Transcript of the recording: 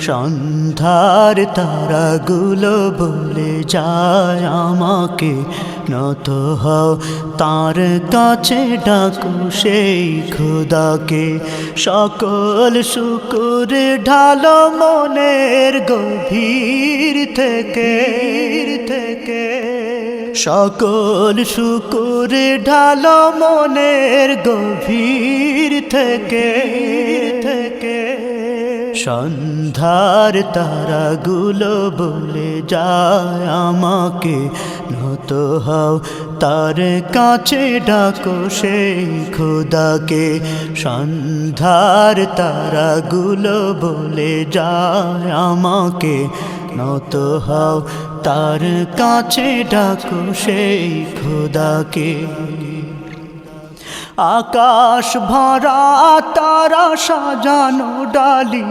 সন্ধ্যার তারাগুলো বলে যায় আমাকে, নত হও তার কাছে ডাকো সেই খোদাকে। সকল শুকুর ঢালো মনের গভীর থেকে, সকল শুকুর ঢালো মনের গভীর থেকে। সন্ধ্যার তারাগুলো বলে যায় আমাকে, নত হও তার কাছে ডাকো সেই খোদাকে। সন্ধ্যার তারাগুলো বলে যায় আমাকে, নত হও তার কাছে ডাকো সেই খোদাকে। আকাশ ভরা তারা সাজানো ডালি,